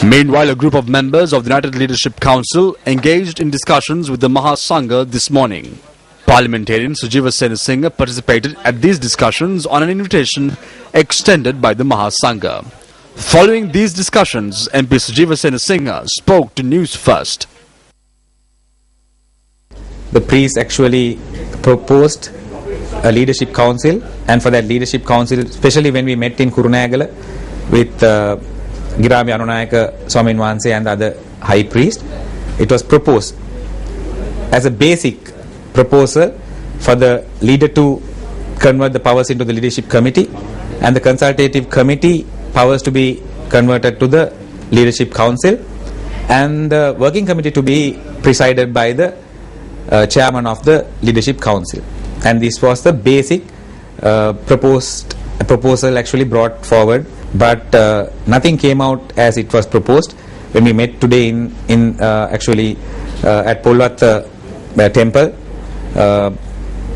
Meanwhile, a group of members of the United Leadership Council engaged in discussions with the Mahasangha this morning. Parliamentarian Sujiva Senasinghe participated at these discussions on an invitation extended by the Mahasangha. Following these discussions, MP Sujiva Senasinghe spoke to News First. The priest actually proposed a leadership council, and for that leadership council, especially when we met in Kurunagala with Girami Anunayaka Swamin Wanse and the other high priest, it was proposed as a basic proposal for the leader to convert the powers into the leadership committee and the consultative committee powers to be converted to the leadership council and the working committee to be presided by the chairman of the leadership council. And this was the basic proposal actually brought forward, but nothing came out as it was proposed. When we met today in actually at Polwatha temple,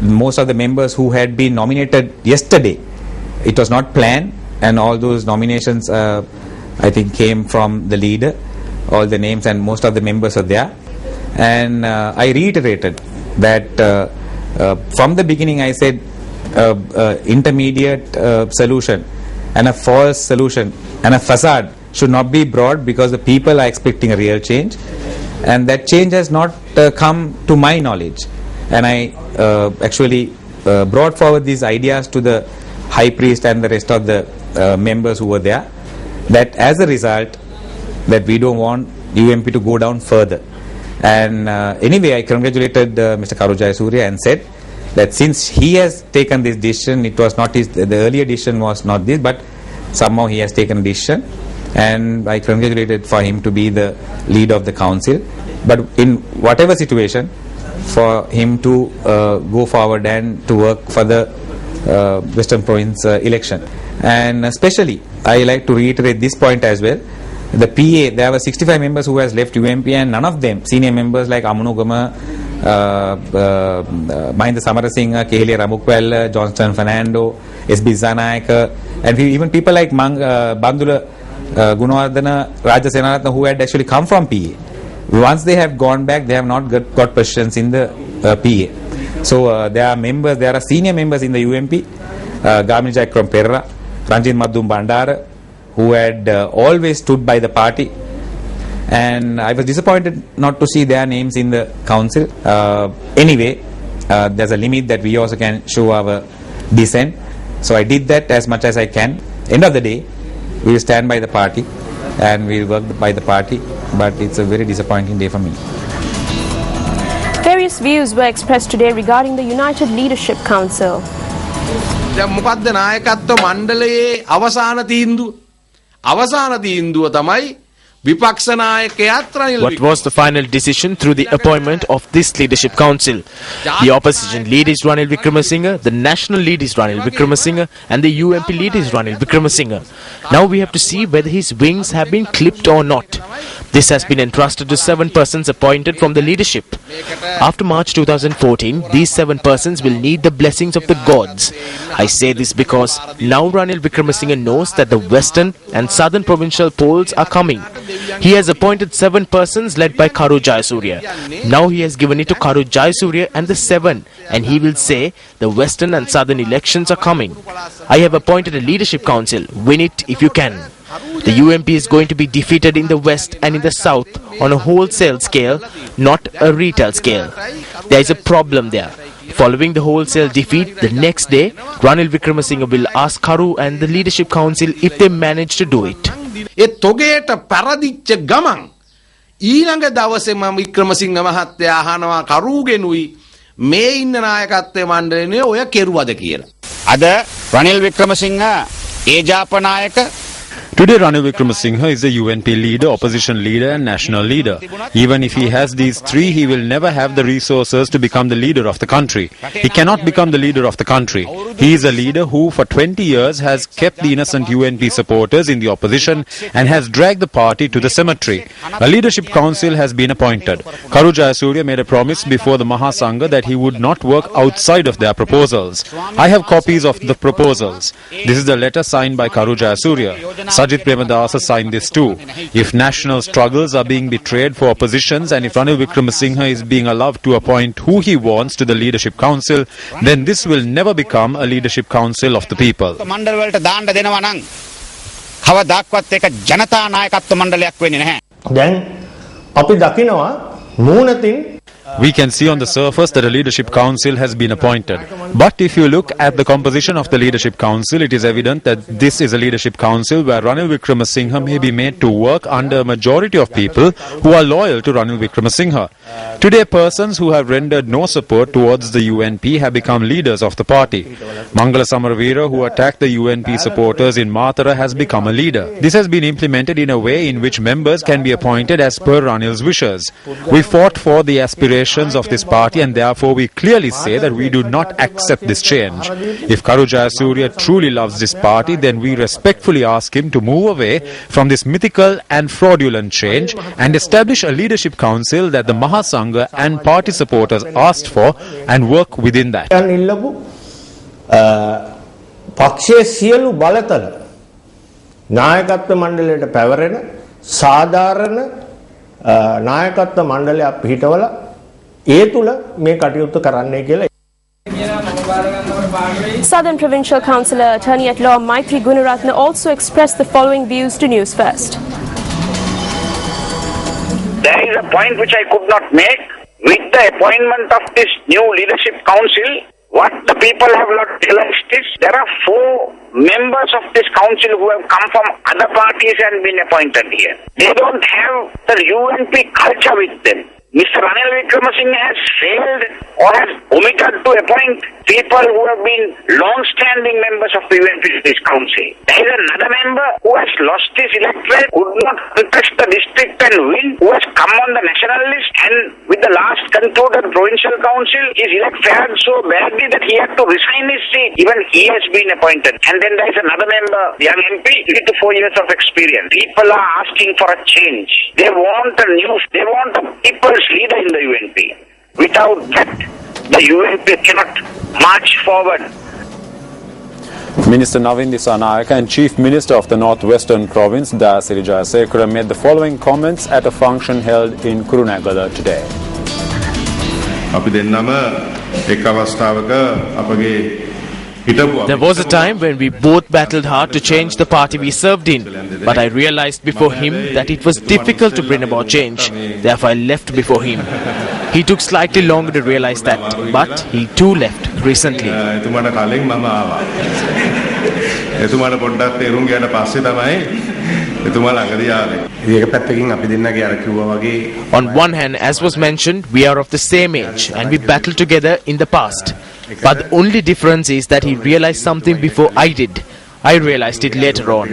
most of the members who had been nominated yesterday, it was not planned, and all those nominations I think came from the leader, all the names, and most of the members are there. And I reiterated that from the beginning I said intermediate solution and a false solution and a facade should not be brought, because the people are expecting a real change, and that change has not come to my knowledge. And I actually brought forward these ideas to the high priest and the rest of the members who were there, that as a result that we don't want UMP to go down further. And anyway, I congratulated Mr. Karu Jayasuriya and said that since he has taken this decision, it was not his, the earlier decision was not this, but somehow he has taken a decision, and I congratulated for him to be the leader of the council. But in whatever situation, for him to go forward and to work for the Western Province election. And especially I like to reiterate this point as well. The PA, there were 65 members who has left UMP, and none of them, senior members like Amunugama, Mahinda Samarasinghe, Keheliya Ramukwella, Johnston Fernando, SB Zanayaka, and even people like Bandula Gunawardena, Raja Senaratna, who had actually come from PA. Once they have gone back, they have not got positions in the PA. So there are members, there are senior members in the UMP, Gamini Jayakram Perra, Ranjit Madhum Bandara, who had always stood by the party, and I was disappointed not to see their names in the council. Anyway, there's a limit that we also can show our dissent, so I did that as much as I can. End of the day, we will stand by the party and we will work by the party, but it's a very disappointing day for me. Various views were expressed today regarding the United Leadership Council. මොකද්ද නායකත්ව මණ්ඩලයේ අවසාන තීන්දුව තමයි විපක්ෂ නායකයාත් Ranil. What was the final decision through the appointment of this leadership council? The opposition leader is Ranil Wickremesinghe, the national leader is Ranil Wickremesinghe, and the UMP leader is Ranil Wickremesinghe. Now we have to see whether his wings have been clipped or not. This has been entrusted to 7 persons appointed from the leadership. After March 2014, these 7 persons will need the blessings of the gods. I say this because now Ranil Wickremesinghe knows that the western and southern provincial polls are coming. He has appointed 7 persons led by Karu Jayasuriya. Now he has given it to Karu Jayasuriya and the 7, and he will say the western and southern elections are coming. I have appointed a leadership council. Win it if you can. The UMP is going to be defeated in the west and in the south on a wholesale scale, not a retail scale. There is a problem there. Following the wholesale defeat, the next day, Ranil Wickremesinghe will ask Karu and the leadership council if they manage to do it. ඒ තොගේට පරදිච්ච ගමන් ඊළඟ දවසේ මම වික්‍රමසිංහ මහත්තයා අහනවා කරුගෙනුයි මේ ඉන්න නායකත්වයේ මණ්ඩලයේ ඔය කෙරුවද කියලා. අද රනිල් වික්‍රමසිංහ ඒජාප නායක. Today Ranil Wickremesinghe is a UNP leader, opposition leader and national leader. Even if he has these 3, he will never have the resources to become the leader of the country. He cannot become the leader of the country. He is a leader who for 20 years has kept the innocent UNP supporters in the opposition and has dragged the party to the cemetery. A leadership council has been appointed. Karu Jayasuriya made a promise before the Mahasangha that he would not work outside of their proposals. I have copies of the proposals. This is the letter signed by Karu Jayasuriya. Sajith Premadasa signed this too. If national struggles are being betrayed for oppositions and if Ranil Wickremesinghe is being allowed to appoint who he wants to the Leadership Council, then this will never become a Leadership Council of the people. මණ්ඩල වලට දාන්න දෙනවා නම් කවදාක්වත් ඒක ජනතා නායකත්ව මණ්ඩලයක් වෙන්නේ නැහැ. දැන් අපි දකිනවා මූණතින් We can see on the surface that a leadership council has been appointed. But if you look at the composition of the leadership council, it is evident that this is a leadership council where Ranil Wickremesinghe may be made to work under a majority of people who are loyal to Ranil Wickremesinghe. Today, persons who have rendered no support towards the UNP have become leaders of the party. Mangala Samaraveera, who attacked the UNP supporters in Matara, has become a leader. This has been implemented in a way in which members can be appointed as per Ranil's wishes. We fought for the aspirations of this party and therefore we clearly say that we do not accept this change. If Karu Jayasuriya truly loves this party, then we respectfully ask him to move away from this mythical and fraudulent change and establish a leadership council that the Mahasangha and party supporters asked for and work within that. පක්ෂයේ සියලු බලතල නායකත්ව මණ්ඩලයට පැවරෙන සාධාරණ නායකත්ව මණ්ඩලයක් පිහිටවලා ඒ තුල මේ කටයුතු කරන්නයි කියලා. Southern Provincial Councillor Attorney at Law Maitri Gunaratne also expressed the following views to News First. There is a point which I could not make. With the appointment of this new leadership council, what the people have not realized is there are 4 members of this council who have come from other parties and been appointed here. They don't have the UNP culture with them. Mr. Ranil Wickremesinghe has failed or has omitted to appoint people who have been long-standing members of the UNP council. There is another member who has lost his electorate, could not represent the district and win, who has come on the national list, and with the last concluded provincial council, his elect fared so badly that he had to resign his seat. Even he has been appointed. And then there is another member, the young MP, 3 to 4 years of experience. People are asking for a change. They want a people's leader in the UNP. Without that, the UNP cannot march forward. Minister Navin Disanayake and Chief Minister of the Northwestern Province, Dayasiri Jayasekara, made the following comments at a function held in Kurunegala today. There was a time when we both battled hard to change the party we served in, but I realized before him that it was difficult to bring about change. Therefore, I left before him. He took slightly longer to realize that, but he too left recently. On one hand, as was mentioned, we are of the same age and we battled together in the past. But the only difference is that he realized something before I did. I realized it later on.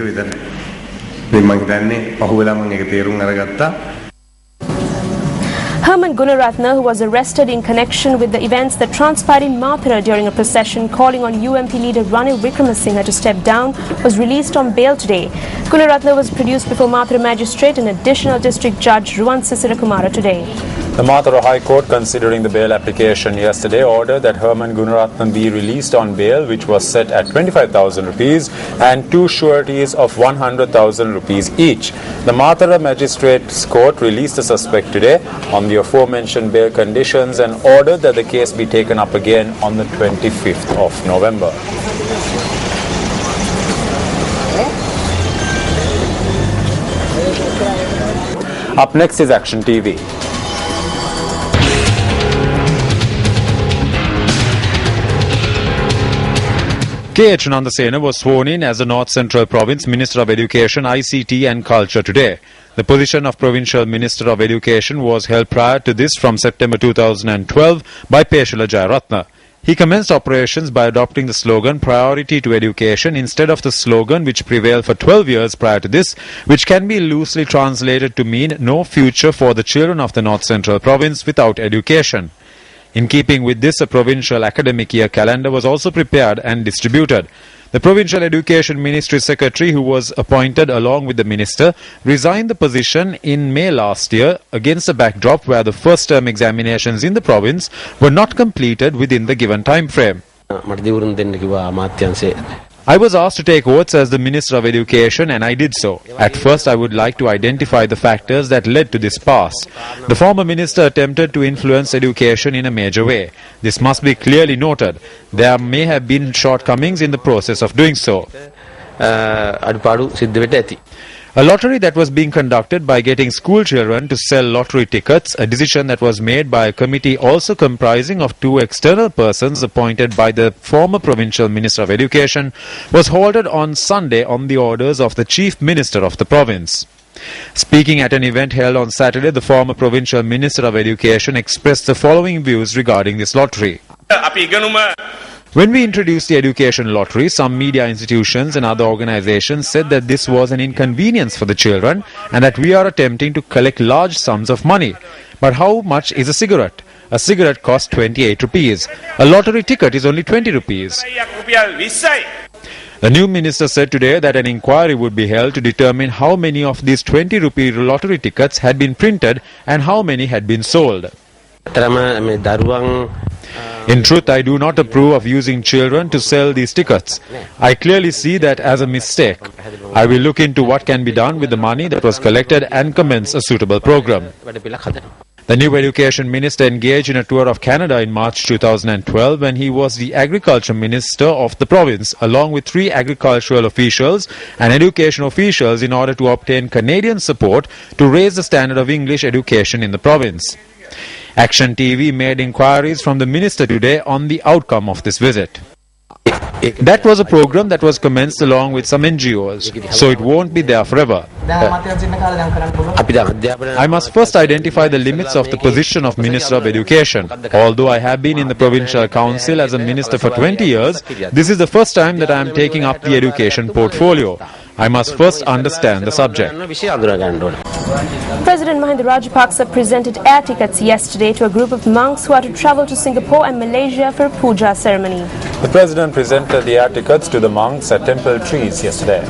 Herman Gunaratne, who was arrested in connection with the events that transpired in Mathura during a procession calling on UMP leader Ranil Wickremesinghe to step down, was released on bail today. Gunaratne was produced before Mathura Magistrate and Additional District Judge Ruwan Sisirakumara today. The Mathura High Court, considering the bail application yesterday, ordered that Herman Gunaratne be released on bail, which was set at 25,000 rupees and 2 sureties of 100,000 rupees each. The Mathura Magistrates Court released the suspect today on the aforementioned bail conditions and ordered that the case be taken up again on the 25th of November. Up next is Action TV. K.H. Nandasena was sworn in as the North Central Province Minister of Education, ICT and Culture today. The position of Provincial Minister of Education was held prior to this from September 2012 by Peshula Jayaratna. He commenced operations by adopting the slogan Priority to Education instead of the slogan which prevailed for 12 years prior to this, which can be loosely translated to mean no future for the children of the North Central Province without education. In keeping with this, a provincial academic year calendar was also prepared and distributed. The Provincial Education Ministry Secretary, who was appointed along with the Minister, resigned the position in May last year against a backdrop where the first term examinations in the province were not completed within the given time frame. I was asked to take oaths as the Minister of Education and I did so. At first I would like to identify the factors that led to this pass. The former minister attempted to influence education in a major way. This must be clearly noted. There may have been shortcomings in the process of doing so. A lottery that was being conducted by getting school children to sell lottery tickets, a decision that was made by a committee also comprising of 2 external persons appointed by the former Provincial Minister of Education, was halted on Sunday on the orders of the Chief Minister of the province. Speaking at an event held on Saturday, the former Provincial Minister of Education expressed the following views regarding this lottery. When we introduced the education lottery, some media institutions and other organizations said that this was an inconvenience for the children and that we are attempting to collect large sums of money. But how much is a cigarette? A cigarette costs 28 rupees. A lottery ticket is only 20 rupees. The new minister said today that an inquiry would be held to determine how many of these 20 rupee lottery tickets had been printed and how many had been sold. In truth, I do not approve of using children to sell these tickets. I clearly see that as a mistake. I will look into what can be done with the money that was collected and commence a suitable program. The new education minister engaged in a tour of Canada in March 2012 when he was the agriculture minister of the province, along with 3 agricultural officials and education officials, in order to obtain Canadian support to raise the standard of English education in the province. Action TV made inquiries from the minister today on the outcome of this visit. That was a program that was commenced along with some NGOs, so it won't be there forever. I must first identify the limits of the position of Minister of Education. Although I have been in the Provincial Council as a minister for 20 years, this is the first time that I am taking up the education portfolio. I must first understand the subject. President Mahinda Rajapaksa presented air tickets yesterday to a group of monks who are to travel to Singapore and Malaysia for a puja ceremony. The President presented the air tickets to the monks at Temple Trees yesterday.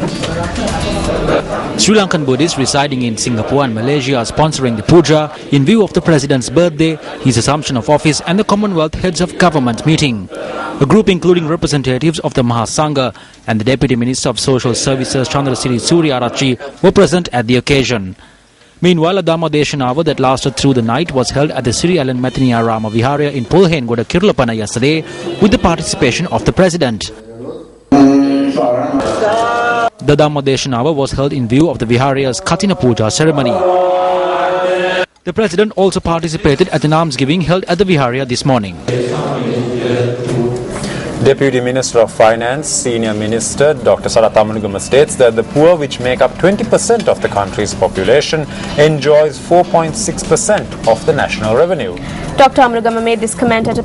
Sri Lankan Buddhists residing in Singapore and Malaysia are sponsoring the puja in view of the President's birthday, his assumption of office and the Commonwealth Heads of Government meeting. A group including representatives of the Mahasangha and the Deputy Minister of Social Services Chandrasiri Suryarachi were present at the occasion. Meanwhile, a Dhamma Deshanava that lasted through the night was held at the Sri Alan Mathiniya Rama Viharya in Pulhengoda, Kirlapana yesterday with the participation of the President. The Dhamma Deshanava was held in view of the Viharya's Katina Puja ceremony. The President also participated at an almsgiving held at the Viharya this morning. Deputy Minister of Finance, Senior Minister Dr. Sarathamanugama states that the poor, which make up 20% of the country's population, enjoys 4.6% of the national revenue. Dr. Amanugama made this comment in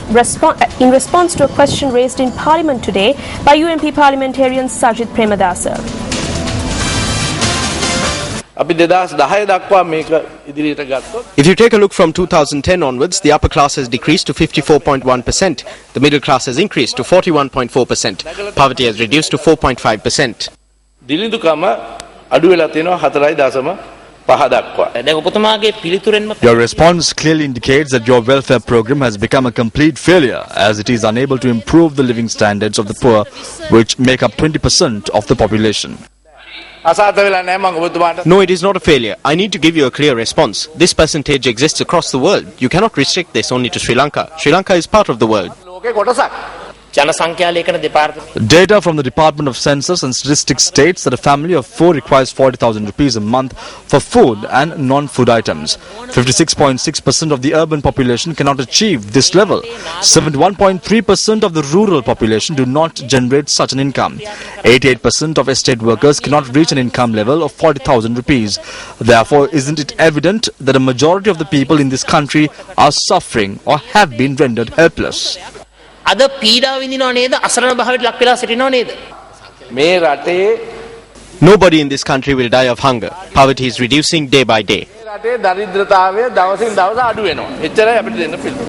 response to a question raised in Parliament today by UMP parliamentarian Sajid Premadasa. If you take a look from 2010 onwards, the upper class has decreased to 54.1%. The middle class has increased to 41.4%. Poverty has reduced to 4.5%. Your response clearly indicates that your welfare program has become a complete failure as it is unable to improve the living standards of the poor, which make up 20% of the population. No, it is not a failure. I need to give you a clear response. This percentage exists across the world. You cannot restrict this only to Sri Lanka. Sri Lanka is part of the world. Data from the Department of Census and Statistics states that a family of 4 requires 40,000 rupees a month for food and non-food items. 56.6% of the urban population cannot achieve this level. 71.3% of the rural population do not generate such an income. 88% of estate workers cannot reach an income level of 40,000 rupees. Therefore, isn't it evident that a majority of the people in this country are suffering or have been rendered helpless? Nobody in this country will die of hunger. Poverty is reducing day by day.